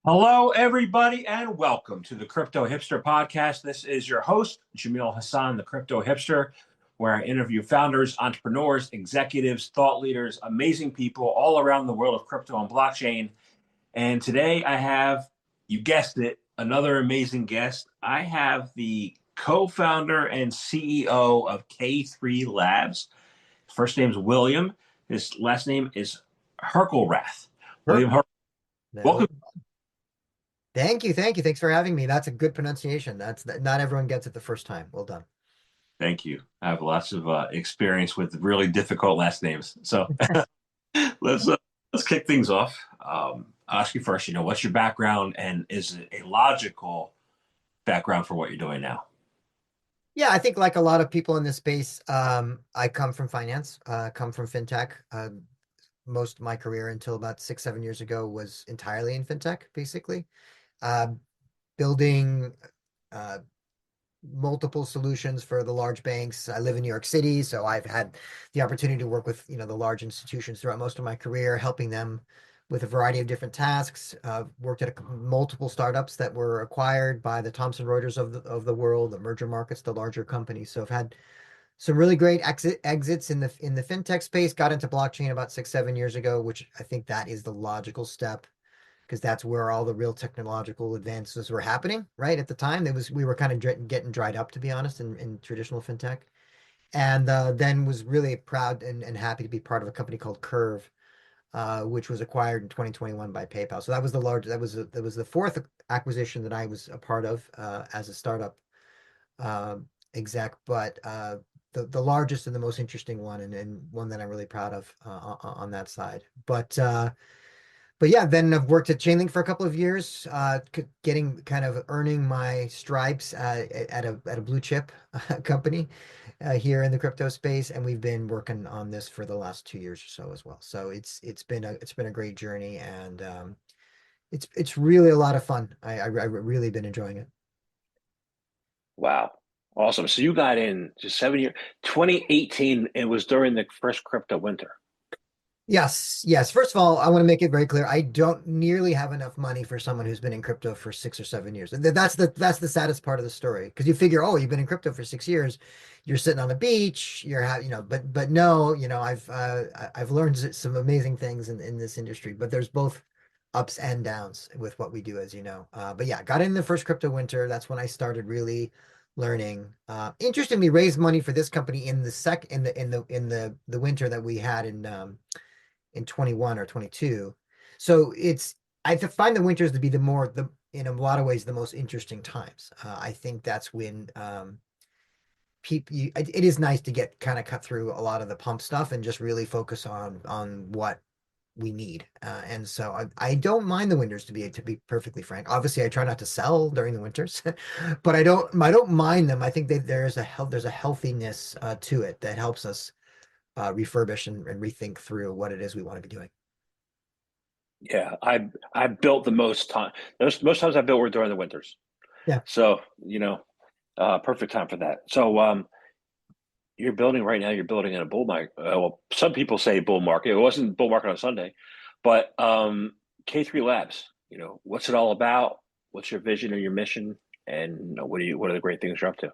Hello, everybody, and welcome to the Crypto Hipster Podcast. This is your host, Jamil Hassan, the Crypto Hipster, where I interview founders, entrepreneurs, executives, thought leaders, amazing people all around the world of crypto and blockchain. And today I have, you guessed it, another amazing guest. I have the co founder and CEO of K3 Labs. First name is William. His last name is Herkelrath. Sure. William Herkel, No. welcome. Thank you. Thank you. Thanks for having me. That's a good pronunciation. That's not everyone gets it the first time. Well done. Thank you. I have lots of experience with really difficult last names. So let's uh, let's kick things off. I'll ask you first. What's your background, and is it a logical background for what you're doing now? Yeah, I think like a lot of people in this space, I come from finance, come from fintech. Most of my career until about 6, 7 years ago was entirely in fintech, basically. Uh, Building uh, multiple solutions for the large banks. I live in New York City, so I've had the opportunity to work with, the large institutions throughout most of my career, helping them with a variety of different tasks. Worked at multiple startups that were acquired by the Thomson Reuters of the world, the merger markets, the larger companies. So I've had some really great exits in the fintech space. Got into blockchain about 6, 7 years ago, which I think that is the logical step because that's where all the real technological advances were happening, right? At the time, we were kind of getting dried up, to be honest, in traditional fintech. And then was really proud and happy to be part of a company called Curve, which was acquired in 2021 by PayPal. So that was the fourth acquisition that I was a part of as a startup exec, but the largest and the most interesting one, and one that I'm really proud of on that side. But yeah, then I've worked at Chainlink for a couple of years, getting kind of earning my stripes at a blue chip company here in the crypto space, and we've been working on this for the last 2 years or so as well. So it's been a great journey, and it's really a lot of fun. I really been enjoying it. Wow. Awesome. So you got in just 7 years, 2018. It was during the first crypto winter. Yes, yes. First of all, I want to make it very clear. I don't nearly have enough money for someone who's been in crypto for 6 or 7 years. That's the saddest part of the story. Because you figure, oh, you've been in crypto for 6 years, you're sitting on the beach, but no, I've learned some amazing things in this industry. But there's both ups and downs with what we do, as you know. But yeah, got in the first crypto winter. That's when I started really learning. Interestingly, raised money for this company in the sec in the winter that we had in 21 or 22. So I find the winters to be the in a lot of ways the most interesting times. I think that's when it is nice to get kind of cut through a lot of the pump stuff and just really focus on what we need. And so I don't mind the winters to be perfectly frank. Obviously, I try not to sell during the winters, but I don't mind them. I think that there's a healthiness to it that helps us refurbish and rethink through what it is we want to be doing. Yeah, I built the most time. Most times I built were during the winters. Yeah. So, perfect time for that. So, you're building right now, you're building in a bull market. Well, some people say bull market. It wasn't bull market on Sunday, but K3 Labs, what's it all about? What's your vision or your mission? And what are the great things you're up to?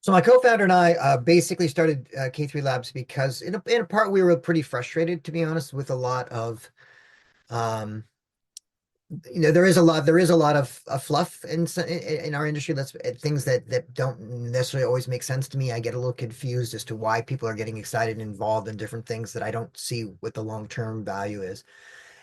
So my co-founder and I basically started K3 Labs because in a part we were pretty frustrated, to be honest, with a lot of um, there is a lot of fluff in our industry. That's things that don't necessarily always make sense to me. I get a little confused as to why people are getting excited and involved in different things that I don't see what the long-term value is.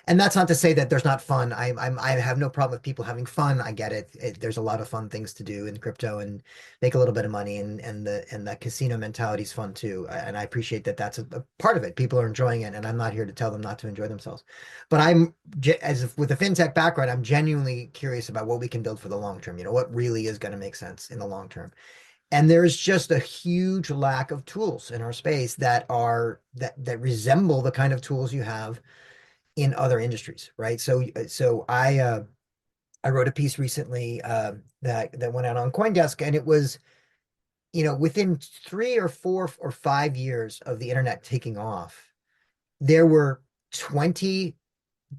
And that's not to say that there's not fun. I have no problem with people having fun. I get it. There's a lot of fun things to do in crypto and make a little bit of money, and the casino mentality is fun too. And I appreciate that that's a part of it. People are enjoying it, and I'm not here to tell them not to enjoy themselves. But with a fintech background, I'm genuinely curious about what we can build for the long term. What really is going to make sense in the long term. And there's just a huge lack of tools in our space that resemble the kind of tools you have in other industries, right? So I wrote a piece recently that went out on CoinDesk, and it was, within 3 or 4 or 5 years of the internet taking off, there were 20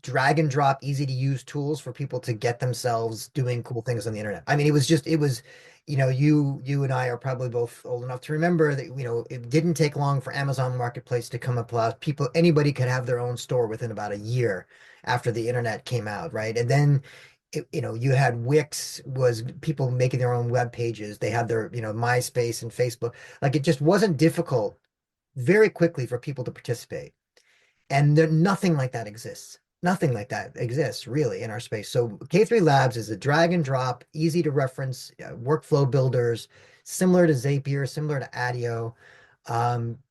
drag and drop, easy to use tools for people to get themselves doing cool things on the internet. I mean, it was, you and I are probably both old enough to remember that, it didn't take long for Amazon Marketplace to come up. Anybody could have their own store within about a year after the internet came out, right? And then you had Wix, was people making their own web pages. They had their, MySpace and Facebook. Like, it just wasn't difficult very quickly for people to participate. And nothing like that exists. Nothing like that exists really in our space. So K3 Labs is a drag and drop, easy to reference workflow builders, similar to Zapier, similar to Adio.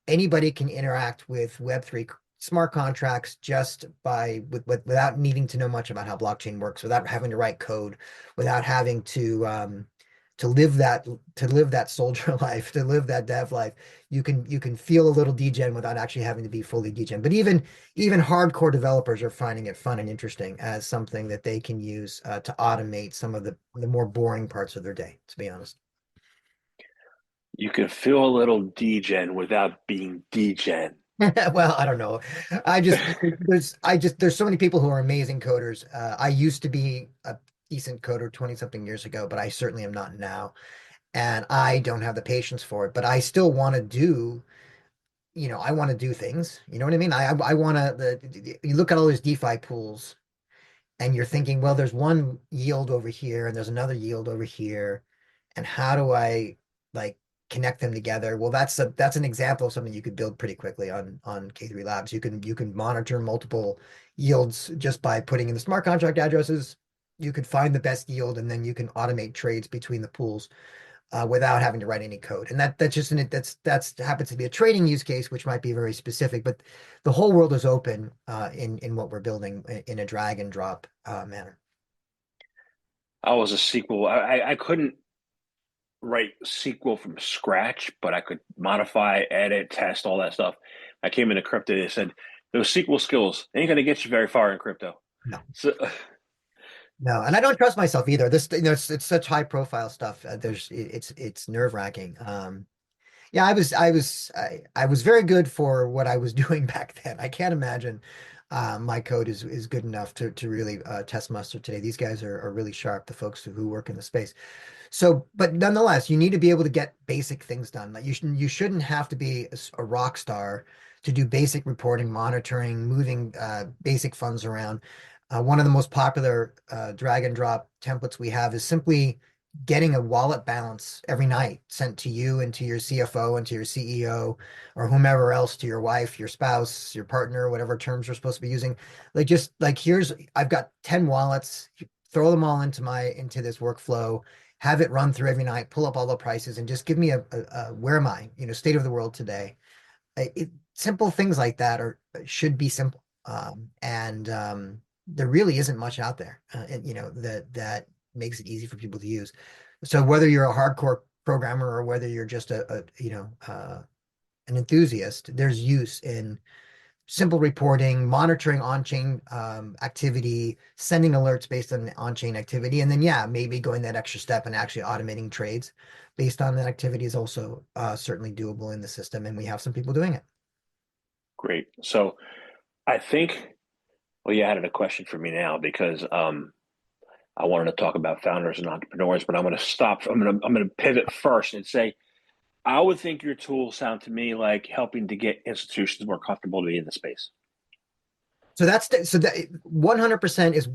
Anybody can interact with Web3 smart contracts just without needing to know much about how blockchain works, without having to write code, without having to live that soldier life, to live that dev life. You can feel a little degen without actually having to be fully degen. But even hardcore developers are finding it fun and interesting as something that they can use to automate some of the more boring parts of their day, to be honest. You can feel a little degen without being degen. Well, I don't know. I just there's so many people who are amazing coders. I used to be a decent coder 20 something years ago, but I certainly am not now. And I don't have the patience for it, but I still want to do, I want to do things. You know what I mean? I want to, you look at all these DeFi pools and you're thinking, well, there's one yield over here and there's another yield over here. And how do I like connect them together? Well, that's an example of something you could build pretty quickly on K3 Labs. You can monitor multiple yields just by putting in the smart contract addresses. You could find the best yield and then you can automate trades between the pools without having to write any code. And that's happens to be a trading use case, which might be very specific, but the whole world is open in what we're building in a drag and drop manner. I was a SQL. I couldn't write SQL from scratch, but I could modify, edit, test, all that stuff. I came into crypto. They said those SQL skills ain't going to get you very far in crypto. No, So no, and I don't trust myself either. This, it's such high profile stuff. It's nerve wracking. Yeah, I was very good for what I was doing back then. I can't imagine my code is good enough to really test muster today. These guys are really sharp, the folks who work in the space. So, but nonetheless, you need to be able to get basic things done. Like you shouldn't have to be a rock star to do basic reporting, monitoring, moving basic funds around. One of the most popular drag and drop templates we have is simply getting a wallet balance every night sent to you and to your CFO and to your CEO or whomever else, to your wife, your spouse, your partner, whatever terms you're supposed to be using. Like, just like, I've got 10 wallets, throw them all into this workflow, have it run through every night, pull up all the prices, and just give me a where am I, state of the world today. Simple things like that should be simple. And there really isn't much out there, that makes it easy for people to use. So whether you're a hardcore programmer or whether you're just an enthusiast, there's use in simple reporting, monitoring on-chain activity, sending alerts based on on-chain activity, and then yeah, maybe going that extra step and actually automating trades based on that activity is also certainly doable in the system, and we have some people doing it. great. So I think, well, you added a question for me now because I wanted to talk about founders and entrepreneurs, but I'm going to stop. I'm going to pivot first and say I would think your tools sound to me like helping to get institutions more comfortable to be in the space. So that 100% is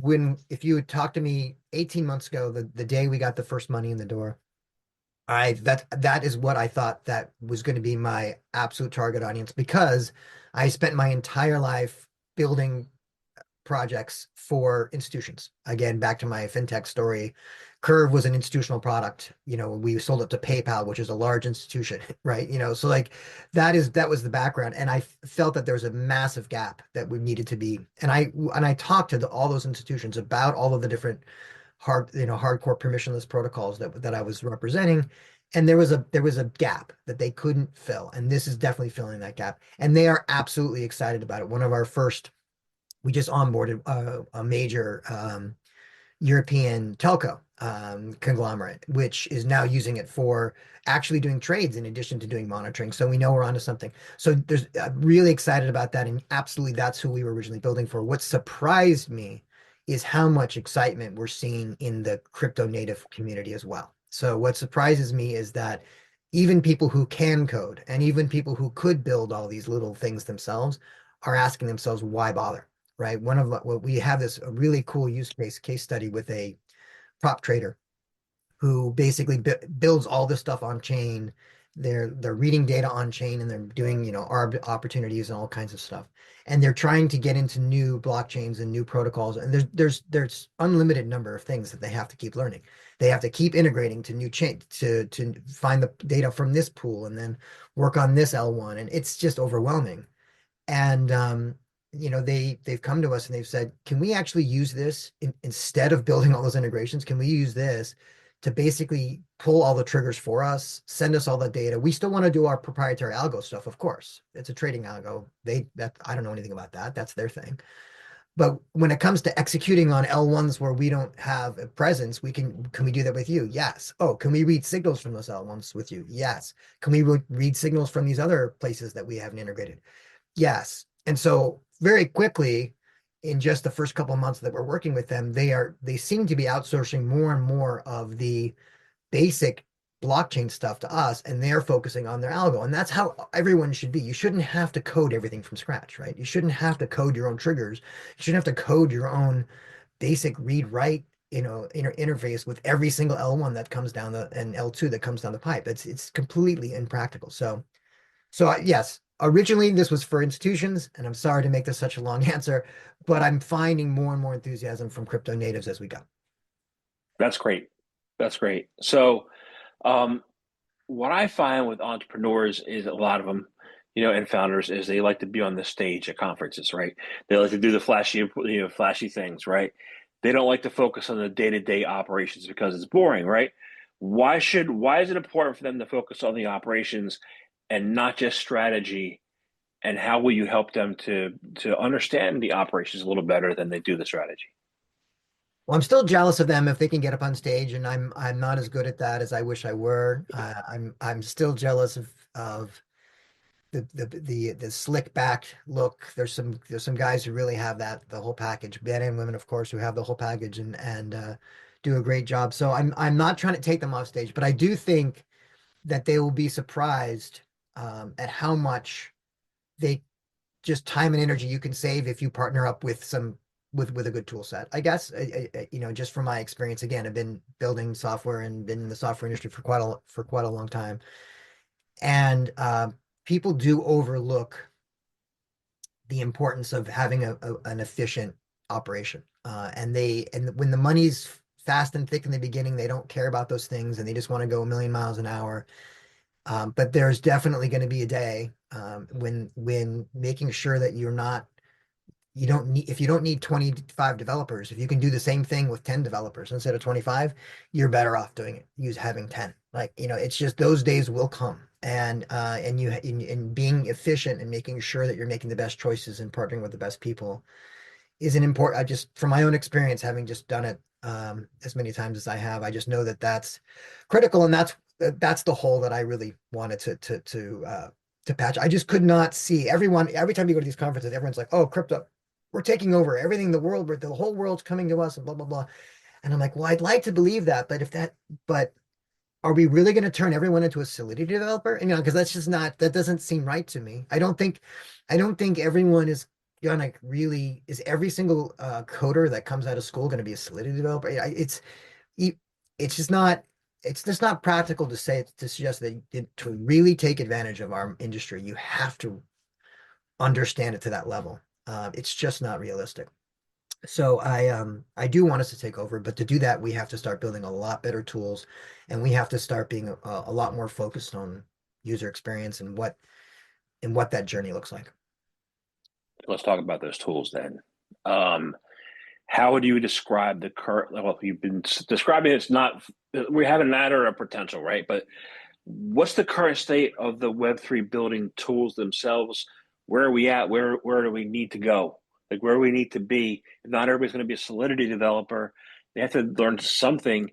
if you had talked to me 18 months ago, the day we got the first money in the door, that is what I thought that was going to be my absolute target audience, because I spent my entire life building projects for institutions. Again, back to my fintech story, Curve was an institutional product. We sold it to PayPal, which is a large institution, right? So like that was the background. And I felt that there was a massive gap that we needed to be. And I talked to all those institutions about all of the different hardcore permissionless protocols that I was representing. And there was a gap that they couldn't fill. And this is definitely filling that gap. And they are absolutely excited about it. We just onboarded a major European telco conglomerate, which is now using it for actually doing trades in addition to doing monitoring. So we know we're onto something. So I'm really excited about that. And absolutely, that's who we were originally building for. What surprised me is how much excitement we're seeing in the crypto native community as well. So what surprises me is that even people who can code and even people who could build all these little things themselves are asking themselves, why bother? Right? What we have this a really cool use case study with a prop trader who basically builds all this stuff on chain. They're reading data on chain and they're doing, arb opportunities and all kinds of stuff. And they're trying to get into new blockchains and new protocols. And there's unlimited number of things that they have to keep learning. They have to keep integrating to new chain to find the data from this pool and then work on this L1. And it's just overwhelming. And they've come to us and they've said, can we actually use this instead of building all those integrations? Can we use this to basically pull all the triggers for us, send us all the data? We still want to do our proprietary algo stuff, of course. It's a trading algo. I don't know anything about that. That's their thing. But when it comes to executing on L1s where we don't have a presence, can we do that with you? Yes. Oh, can we read signals from those L1s with you? Yes. Can we read signals from these other places that we haven't integrated? Yes. And so very quickly, in just the first couple of months that we're working with them, they seem to be outsourcing more and more of the basic blockchain stuff to us, and they're focusing on their algo. And that's how everyone should be. You shouldn't have to code everything from scratch, right? You shouldn't have to code your own triggers. You shouldn't have to code your own basic read write, interface with every single L1 that comes down and L2 that comes down the pipe. It's completely impractical. So yes, originally this was for institutions, and I'm sorry to make this such a long answer, but I'm finding more and more enthusiasm from crypto natives as we go. That's great. That's great. So, what I find with entrepreneurs is a lot of them, and founders is they like to be on the stage at conferences, right? They like to do the flashy things, right? They don't like to focus on the day-to-day operations because it's boring, right? Why is it important for them to focus on the operations and not just strategy? And how will you help them to understand the operations a little better than they do the strategy? Well, I'm still jealous of them if they can get up on stage, and I'm not as good at that as I wish I were. I'm still jealous of the slick back look. There's some guys who really have the whole package, men and women, of course, who have the whole package and do a great job. So I'm not trying to take them off stage, but I do think that they will be surprised at how much they just time and energy you can save if you partner up with with a good tool set. I guess just from my experience, again, I've been building software and been in the software industry for quite a long time, and people do overlook the importance of having an efficient operation. And when the money's fast and thick in the beginning, they don't care about those things and they just want to go a million miles an hour. But there's definitely going to be a day when making sure that if you don't need 25 developers, if you can do the same thing with 10 developers instead of 25, you're better off doing it. Having 10. It's just those days will come. And being efficient and making sure that you're making the best choices and partnering with the best people is an important. I just, from my own experience, having just done it as many times as I have, I just know that that's critical, and that's the hole that I really wanted to patch. I just could not see everyone. Every time you go to these conferences, everyone's like, "Oh, crypto, we're taking over everything. The whole world's coming to us," and blah blah blah. And I'm like, well, I'd like to believe that, but are we really going to turn everyone into a Solidity developer? Because that doesn't seem right to me. I don't think everyone is every single coder that comes out of school going to be a Solidity developer. It's just not, practical to suggest that to really take advantage of our industry, you have to understand it to that level. It's just not realistic. So I do want us to take over, but to do that, we have to start building a lot better tools, and we have to start being a lot more focused on user experience and what that journey looks like. Let's talk about those tools then. How would you describe the current level? You've been describing it's not, we have an adder or a potential, right? But what's the current state of the Web3 building tools themselves? Where are we at? Where do we need to go? Like, where do we need to be? If not everybody's going to be a Solidity developer, They have to learn something.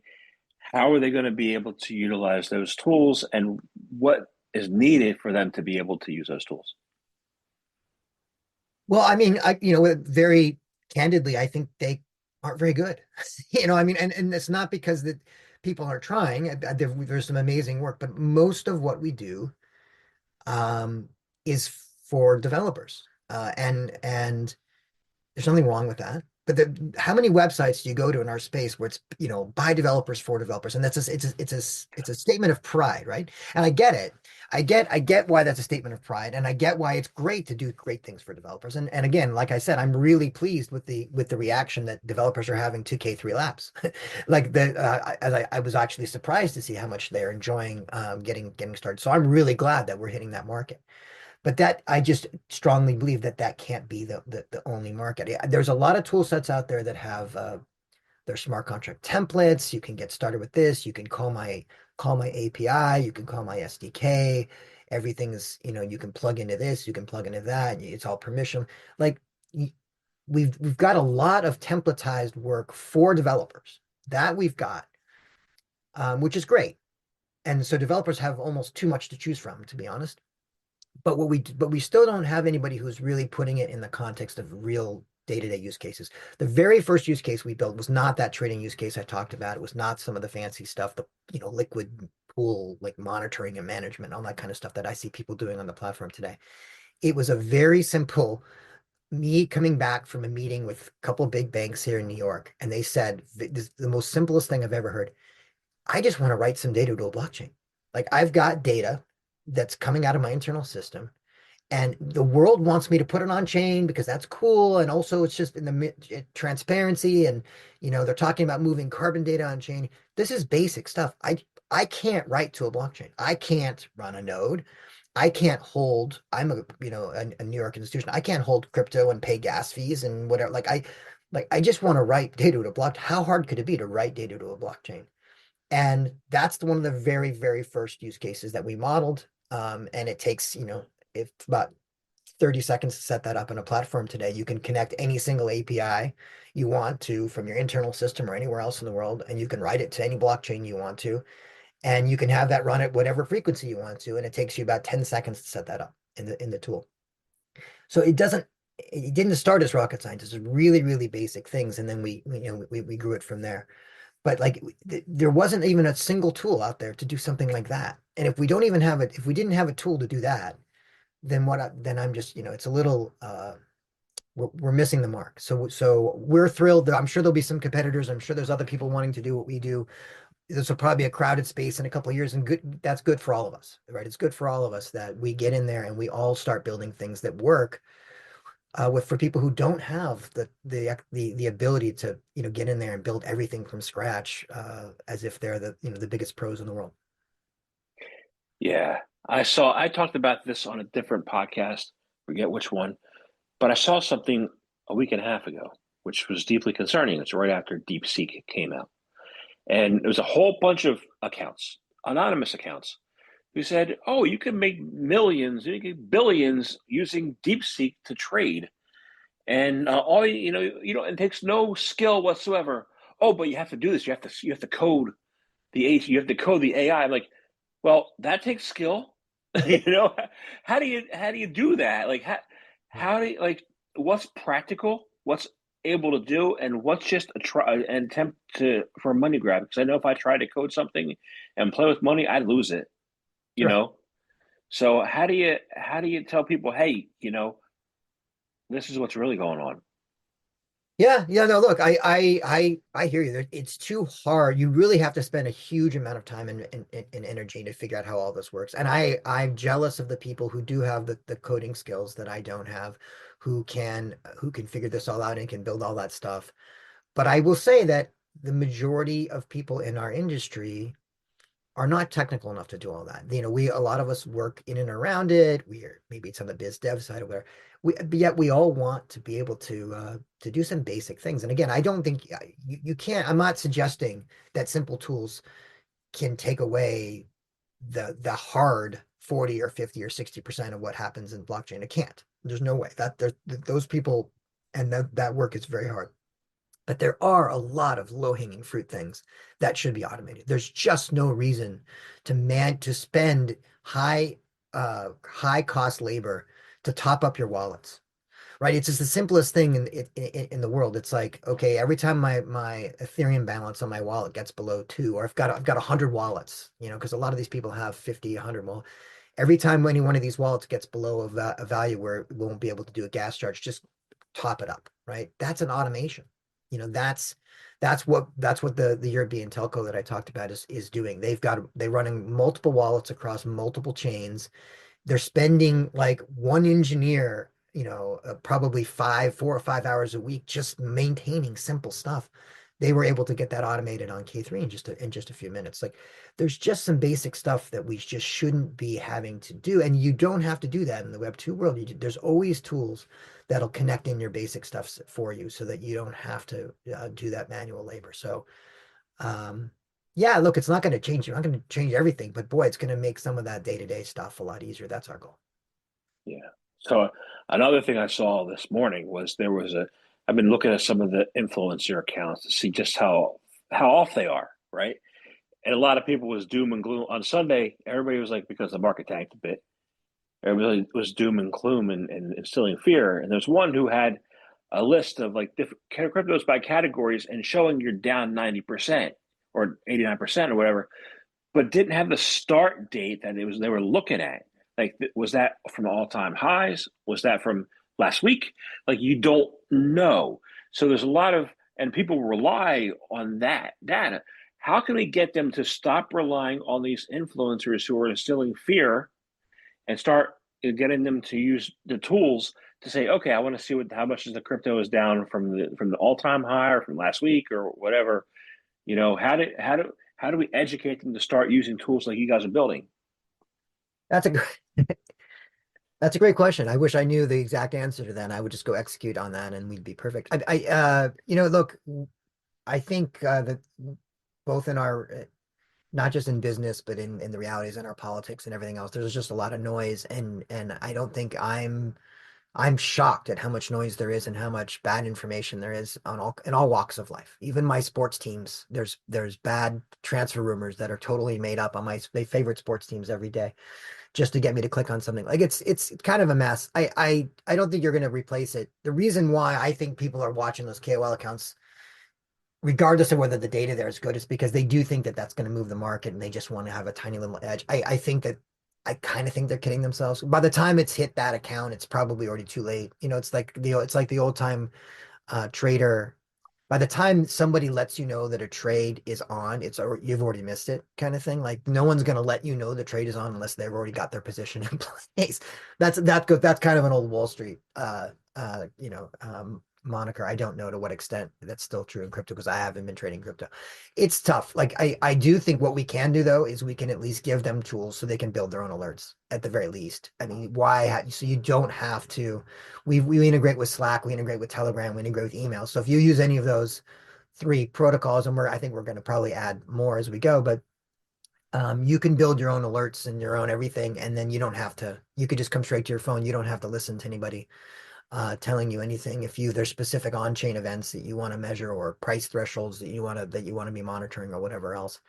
How are they going to be able to utilize those tools, and what is needed for them to be able to use those tools? Well, I mean, very candidly, I think they aren't very good. I mean, and it's not because that people are trying. There's some amazing work, but most of what we do um, is for developers, and there's nothing wrong with that. But how many websites do you go to in our space where it's, by developers for developers? And it's a statement of pride, right? And I get it. I get why that's a statement of pride, and I get why it's great to do great things for developers. And again, like I said, I'm really pleased with the reaction that developers are having to K3 Labs. Like I was actually surprised to see how much they're enjoying getting started. So I'm really glad that we're hitting that market. But that I just strongly believe that that can't be the only market. There's a lot of tool sets out there that have their smart contract templates. You can get started with this. You can call my API. You can call my SDK. Everything is, you can plug into this. You can plug into that. It's all permission. Like we've got a lot of templatized work for developers that we've got, which is great. And so developers have almost too much to choose from, to be honest. But we still don't have anybody who's really putting it in the context of real day-to-day use cases. The very first use case we built was not that trading use case I talked about. It was not some of the fancy stuff, the liquid pool, like monitoring and management, all that kind of stuff that I see people doing on the platform today. It was a very simple me coming back from a meeting with a couple of big banks here in New York, and they said, this is the most simplest thing I've ever heard. I just want to write some data to a blockchain. Like I've got data that's coming out of my internal system, and the world wants me to put it on chain because that's cool. And also it's just in the transparency, and they're talking about moving carbon data on chain. This is basic stuff. I can't write to a blockchain. I can't run a node. I can't hold, I'm a New York institution. I can't hold crypto and pay gas fees and whatever. I just want to write data to a blockchain. How hard could it be to write data to a blockchain? And that's one of the very, very first use cases that we modeled. And it takes, it's about 30 seconds to set that up in a platform today. You can connect any single API you want to from your internal system or anywhere else in the world, and you can write it to any blockchain you want to, and you can have that run at whatever frequency you want to, and it takes you about 10 seconds to set that up in the tool. So it didn't start as rocket science. It's really, really basic things, and then we grew it from there. But like there wasn't even a single tool out there to do something like that. And if we didn't have a tool to do that, then then I'm just, it's a little we're missing the mark. So we're thrilled that I'm sure there'll be some competitors. I'm sure there's other people wanting to do what we do. This will probably be a crowded space in a couple of years, and that's good for all of us, right? It's good for all of us that we get in there and we all start building things that work for people who don't have the ability to get in there and build everything from scratch as if they're the biggest pros in the world. Yeah, I talked about this on a different podcast, forget which one, but I saw something a week and a half ago, which was deeply concerning. It's right after DeepSeek came out. And there was a whole bunch of accounts, anonymous accounts, who said, "Oh, you can make millions, you can make billions using DeepSeek to trade, and all it takes no skill whatsoever. Oh, but you have to do this. You have to code you have to code the AI." I'm like, well, that takes skill. you know, how do you do that? Like how do you, like what's practical? What's able to do, and what's just an attempt for a money grab? Because I know if I try to code something and play with money, I'd lose it. You Right. know. So how do you tell people, hey, this is what's really going on? Yeah, no, look, I hear you. It's too hard. You really have to spend a huge amount of time and energy to figure out how all this works. And I'm jealous of the people who do have the coding skills that I don't have, who can figure this all out and can build all that stuff. But I will say that the majority of people in our industry are not technical enough to do all that. A lot of us work in and around it. Maybe it's on the biz dev side or whatever. But yet we all want to be able to do some basic things. And again, I don't think you can't. I'm not suggesting that simple tools can take away the hard 40 or 50 or 60% of what happens in blockchain. It can't. There's no way those people and that work is very hard. But there are a lot of low-hanging fruit things that should be automated. There's just no reason to spend high cost labor to top up your wallets. Right? It's just the simplest thing in the world. It's like, okay, every time my Ethereum balance on my wallet gets below 2, or I've got 100 wallets, because a lot of these people have 50, 100. Well, every time any one of these wallets gets below a value where we won't be able to do a gas charge, just top it up, right? That's an automation. That's what the European telco that I talked about is doing. They're running multiple wallets across multiple chains. They're spending like one engineer, probably 4 or 5 hours a week just maintaining simple stuff. They were able to get that automated on K3 in just a few minutes. Like, there's just some basic stuff that we just shouldn't be having to do, and you don't have to do that in the Web2 world. There's always tools that'll connect in your basic stuff for you, so that you don't have to do that manual labor. So, yeah, look, it's not going to change. You're not going to change everything, but boy, it's going to make some of that day-to-day stuff a lot easier. That's our goal. Yeah. So another thing I saw this morning was I've been looking at some of the influencer accounts to see just how off they are, right? And a lot of people was doom and gloom on Sunday. Everybody was like, because the market tanked a bit, everybody was doom and gloom and instilling fear. And there's one who had a list of like different cryptos by categories and showing you're down 90% or 89% or whatever, but didn't have the start date that they were looking at. Like, was that from all-time highs? Was that from last week? Like, you don't know. So there's a lot of, and people rely on that data. How can we get them to stop relying on these influencers who are instilling fear and start getting them to use the tools to say, okay, I want to see how much the crypto is down from the all-time high or from last week or whatever. How do we educate them to start using tools like you guys are building? That's a great, that's a great question. I wish I knew the exact answer to that. I would just go execute on that and we'd be perfect. Look, I think that both in our, not just in business, but in the realities in our politics and everything else, there's just a lot of noise, and I don't think I'm shocked at how much noise there is and how much bad information there is in all walks of life. Even my sports teams, there's bad transfer rumors that are totally made up on my favorite sports teams every day, just to get me to click on something. Like, it's kind of a mess. I don't think you're going to replace it. The reason why I think people are watching those KOL accounts, regardless of whether the data there is good, is because they do think that that's going to move the market, and they just want to have a tiny little edge. I kind of think they're kidding themselves. By the time it's hit that account, it's probably already too late. It's like the old time trader. By the time somebody lets you know that a trade is on, you've already missed it, kind of thing. Like, no one's going to let you know the trade is on unless they've already got their position in place. That's kind of an old Wall Street moniker. I don't know to what extent that's still true in crypto, because I haven't been trading crypto. It's tough. Like, I do think what we can do though is we can at least give them tools so they can build their own alerts at the very least. I mean, so you don't have to. We integrate with Slack, we integrate with Telegram, we integrate with email. So if you use any of those 3 protocols, and I think we're going to probably add more as we go, but you can build your own alerts and your own everything, and then you could just come straight to your phone. You don't have to listen to anybody telling you anything. If there's specific on-chain events that you want to measure, or price thresholds that you want to be monitoring, or whatever else,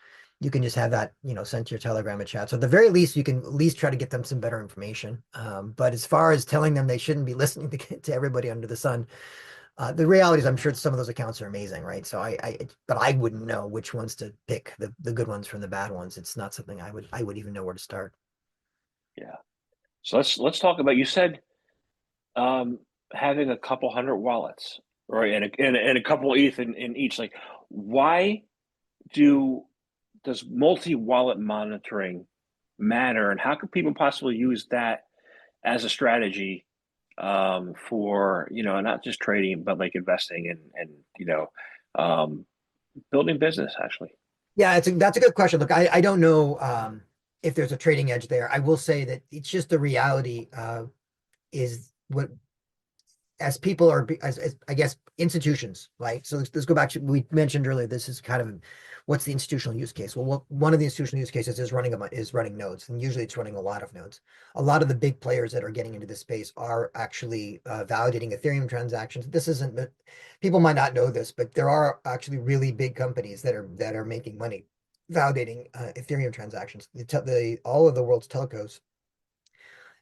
you can just have that, sent to your Telegram and chat. So at the very least, you can at least try to get them some better information. But as far as telling them they shouldn't be listening to everybody under the sun, the reality is, I'm sure some of those accounts are amazing, right? So but I wouldn't know which ones to pick, the good ones from the bad ones. It's not something I would even know where to start. Yeah. So let's talk about, you said um, having a couple hundred wallets, right, and a couple ETH in each. Like, why does multi-wallet monitoring matter, and how could people possibly use that as a strategy for, not just trading, but like investing and um, building business actually? Yeah, that's a good question. Look, I don't know if there's a trading edge there. I will say that it's just the reality is what as people are, as I guess institutions, right? So let's go back to, we mentioned earlier, this is kind of what's the institutional use case? Well, one of the institutional use cases is running nodes, and usually it's running a lot of nodes. A lot of the big players that are getting into this space are actually validating Ethereum transactions. This isn't, people might not know this, but there are actually really big companies that are making money validating Ethereum transactions. All of the world's telcos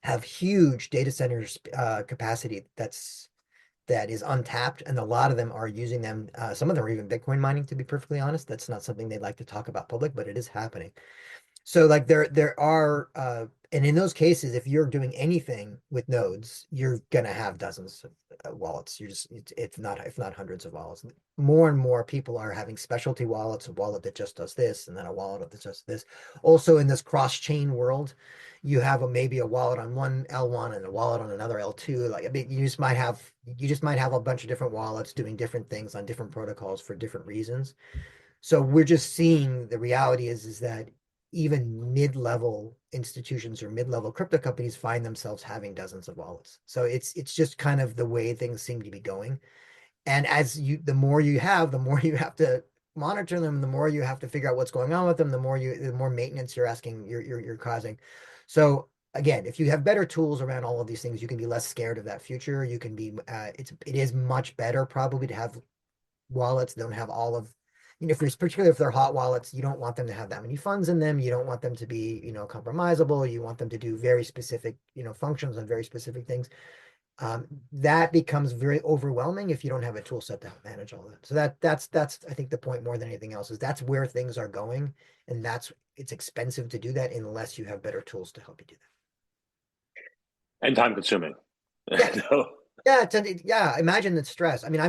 have huge data centers capacity that is untapped, and a lot of them are using them. Some of them are even Bitcoin mining, to be perfectly honest. That's not something they'd like to talk about public, but it is happening. So like there are and in those cases, if you're doing anything with nodes, you're gonna have dozens of wallets. You're just it's not, if not hundreds of wallets. More and more people are having specialty wallets, a wallet that just does this, and then a wallet that just this. Also in this cross-chain world, you have maybe a wallet on one L1 and a wallet on another L2. Like, I mean, you just might have a bunch of different wallets doing different things on different protocols for different reasons. So we're just seeing, the reality is that even mid-level institutions or mid-level crypto companies find themselves having dozens of wallets. So it's just kind of the way things seem to be going. And the more you have, the more you have to monitor them, the more you have to figure out what's going on with them, the more maintenance you're causing. So again, if you have better tools around all of these things, you can be less scared of that future. You can be, it is much better probably to have wallets don't have all of, particularly if they're hot wallets, you don't want them to have that many funds in them. You don't want them to be, compromisable. You want them to do very specific, functions on very specific things. That becomes very overwhelming if you don't have a tool set to help manage all that. So that's I think the point more than anything else is that's where things are going, and it's expensive to do that unless you have better tools to help you do that. And time consuming. Yeah. So, Yeah, imagine the stress. I mean,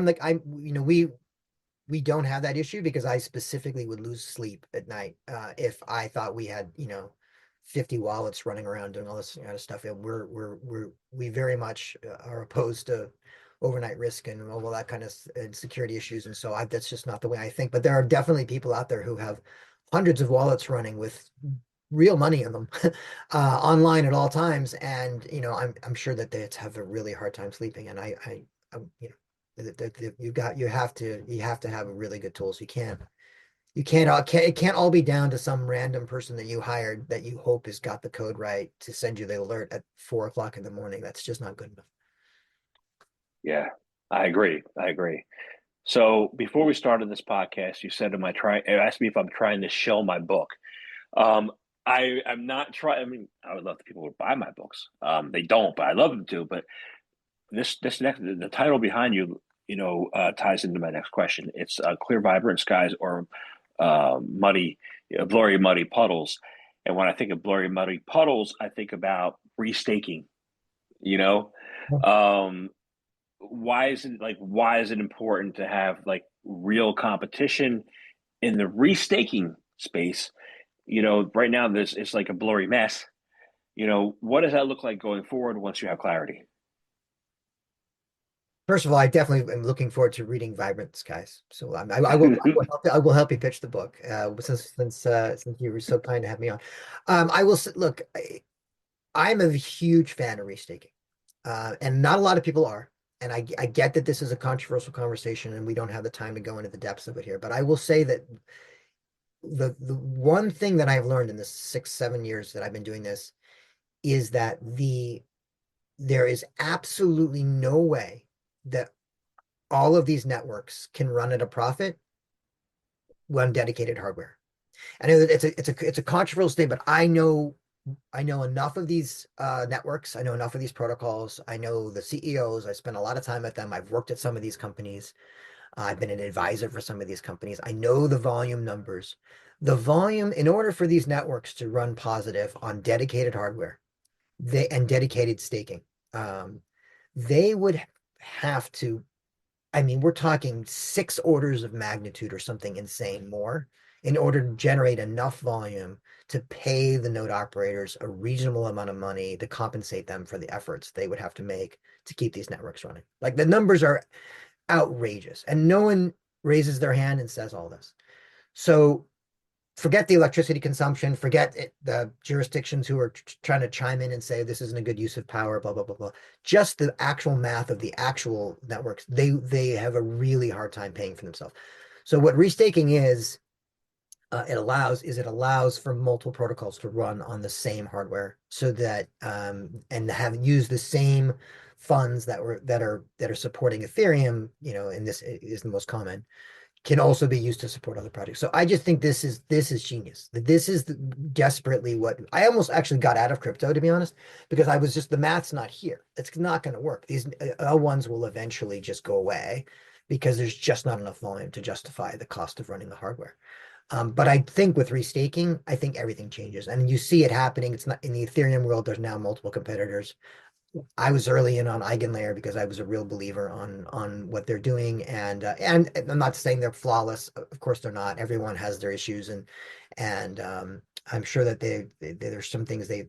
we don't have that issue because I specifically would lose sleep at night if I thought we had 50 wallets running around doing all this kind of stuff. And we very much are opposed to overnight risk and all that kind of and security issues. And so that's just not the way I think. But there are definitely people out there who have hundreds of wallets running with real money in them online at all times, and I'm sure that they have a really hard time sleeping. And you have to have a really good tools. It can't all be down to some random person that you hired that you hope has got the code right to send you the alert at 4 o'clock in the morning. That's just not good enough. yeah, I agree. So before we started this podcast, you said, asked me if I'm trying to shill my book. I'm not trying. I mean, I would love the people who buy my books. They don't, but I love them to. But the title behind you, ties into my next question. It's Clear Vibrant Skies or Muddy, Blurry Muddy Puddles. And when I think of blurry muddy puddles, I think about restaking. Um, why is it important to have like real competition in the restaking space? Right now it's like a blurry mess. What does that look like going forward once you have clarity? First of all, I definitely am looking forward to reading Vibrant Skies. So I will help you pitch the book since you were so kind to have me on. I will look. I'm a huge fan of restaking, and not a lot of people are. And I get that this is a controversial conversation, and we don't have the time to go into the depths of it here. But I will say that the one thing that I've learned in the 6-7 years that I've been doing this is that there is absolutely no way that all of these networks can run at a profit when dedicated hardware. I know that it's a controversial statement, but I know enough of these networks. I know enough of these protocols. I know the CEOs. I spent a lot of time at them. I've worked at some of these companies. I've been an advisor for some of these companies. I know the volume numbers. The volume, in order for these networks to run positive on dedicated hardware, and dedicated staking, they would have to, I mean, we're talking 6 orders of magnitude or something insane more in order to generate enough volume to pay the node operators a reasonable amount of money to compensate them for the efforts they would have to make to keep these networks running. Like, the numbers are outrageous, and no one raises their hand and says all this. So forget the electricity consumption, forget the jurisdictions who are trying to chime in and say this isn't a good use of power, blah, blah, blah, blah. Just the actual math of the actual networks, they have a really hard time paying for themselves. So what restaking is, it allows for multiple protocols to run on the same hardware so that and have use the same funds that are supporting Ethereum, and this is the most common, can also be used to support other projects. So I just think this is genius. This is desperately what I almost actually got out of crypto, to be honest, because I was just the math's not here. It's not going to work. These L1s will eventually just go away because there's just not enough volume to justify the cost of running the hardware. But I think with restaking, I think everything changes, and you see it happening. It's not in the Ethereum world. There's now multiple competitors. I was early in on EigenLayer because I was a real believer on what they're doing, and I'm not saying they're flawless. Of course, they're not. Everyone has their issues, and I'm sure that there's some things they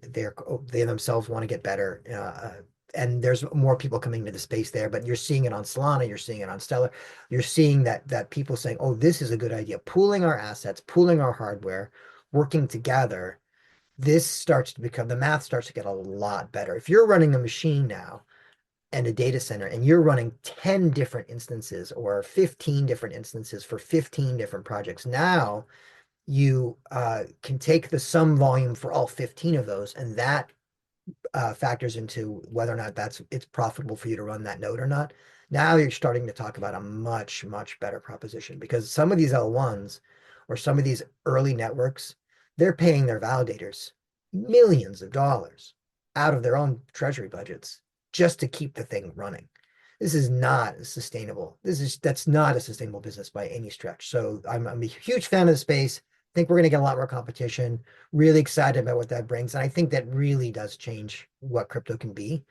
themselves want to get better. And there's more people coming to the space there, but you're seeing it on Solana, you're seeing it on Stellar, you're seeing that people saying, "Oh, this is a good idea." Pooling our assets, pooling our hardware, working together, this starts to become the math starts to get a lot better. If you're running a machine now and a data center and you're running 10 different instances or 15 different instances for 15 different projects, now you can take the sum volume for all 15 of those, and that factors into whether or not it's profitable for you to run that node or not. Now you're starting to talk about a much, much better proposition, because some of these L1s or some of these early networks, they're paying their validators millions of dollars out of their own treasury budgets just to keep the thing running. This is not sustainable. That's not a sustainable business by any stretch. So I'm a huge fan of the space. I think we're going to get a lot more competition. Really excited about what that brings, and I think that really does change what crypto can be.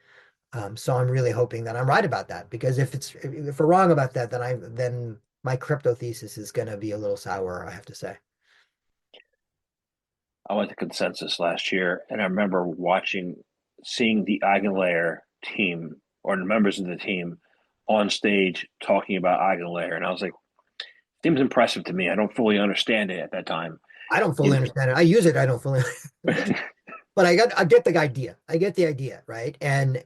So I'm really hoping that I'm right about that, because if we're wrong about that, then my crypto thesis is going to be a little sour, I have to say. I went to Consensus last year, and I remember seeing the EigenLayer team or the members of the team on stage talking about EigenLayer, and I was like, "Seems impressive to me." I don't fully understand it at that time. I don't You fully understand it. I use it. I don't fully, know? but I get the idea. I get the idea, right? And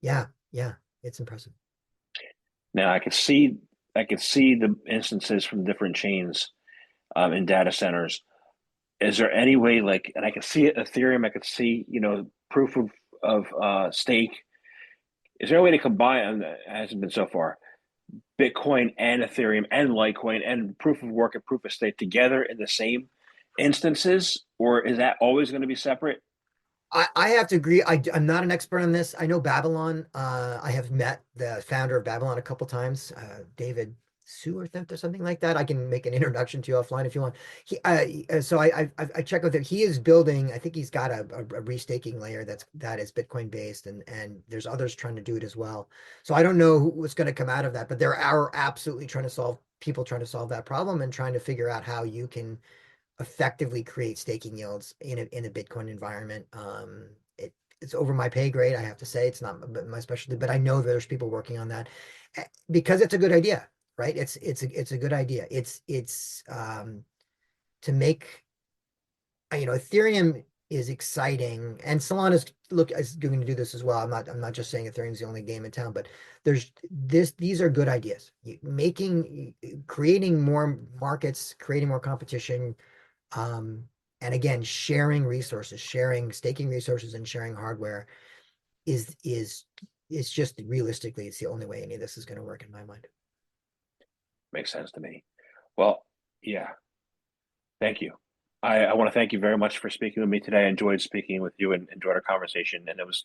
yeah, yeah, it's impressive. Now I could see the instances from different chains in data centers. Is there any way, like, and I can see it Ethereum, I could see, proof of stake. Is there a way to combine, and it hasn't been so far, Bitcoin and Ethereum and Litecoin and proof of work and proof of stake together in the same instances, or is that always going to be separate? I have to agree. I'm not an expert on this. I know Babylon. I have met the founder of Babylon a couple times, David Sewerthent or something like that. I can make an introduction to you offline if you want. So I check with him. He is building. I think he's got a restaking layer that is Bitcoin based, and there's others trying to do it as well. So I don't know what's going to come out of that, but there are absolutely people trying to solve that problem and trying to figure out how you can effectively create staking yields in a Bitcoin environment. It's over my pay grade, I have to say. It's not my specialty, but I know there's people working on that because it's a good idea, right? It's a good idea. It's to make Ethereum is exciting, and Solana is going to do this as well. I'm not just saying Ethereum's the only game in town, but these are good ideas. Creating more markets, creating more competition, um, and again, sharing staking resources and sharing hardware is just realistically, it's the only way any of this is going to work in my mind. Makes sense to me. Well, yeah, thank you. I want to thank you very much for speaking with me today. I enjoyed speaking with you and enjoyed our conversation, and it's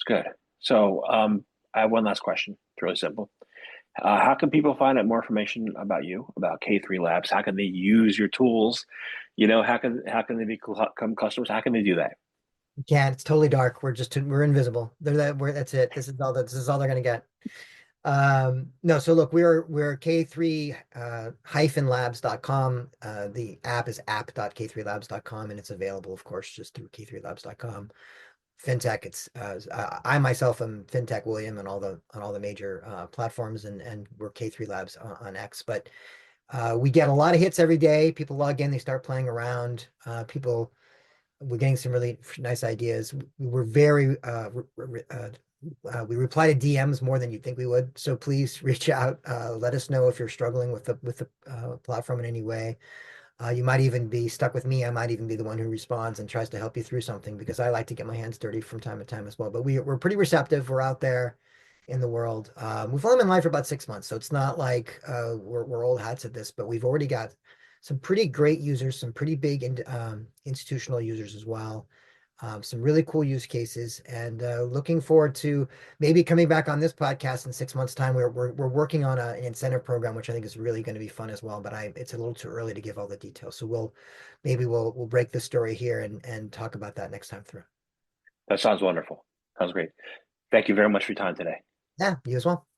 good. So, I have one last question. It's really simple. How can people find out more information about you, about K3 Labs? How can they use your tools? How can they become customers? How can they do that? You can't. It's totally dark. We're invisible. That's it. This is all they're gonna get. No, so look, we're K3 hyphen labs.com. The app is app.k3labs.com, and it's available, of course, just through k3labs.com. Fintech, I myself am Fintech William on all the major platforms, and we're K3 Labs on X. But We get a lot of hits every day. People log in, they start playing around. We're getting some really nice ideas. We're very, we reply to DMs more than you'd think we would. So please reach out. Let us know if you're struggling with the platform in any way. You might even be stuck with me. I might even be the one who responds and tries to help you through something because I like to get my hands dirty from time to time as well. But we're pretty receptive. We're out there in the world. We've only been live for about 6 months, so it's not like we're old hats at this, but we've already got some pretty great users, some pretty big institutional users as well. Some really cool use cases, and looking forward to maybe coming back on this podcast in 6 months' time. We're working on an incentive program, which I think is really going to be fun as well. But it's a little too early to give all the details. So we'll break the story here and talk about that next time through. That sounds wonderful. Sounds great. Thank you very much for your time today. Yeah, you as well.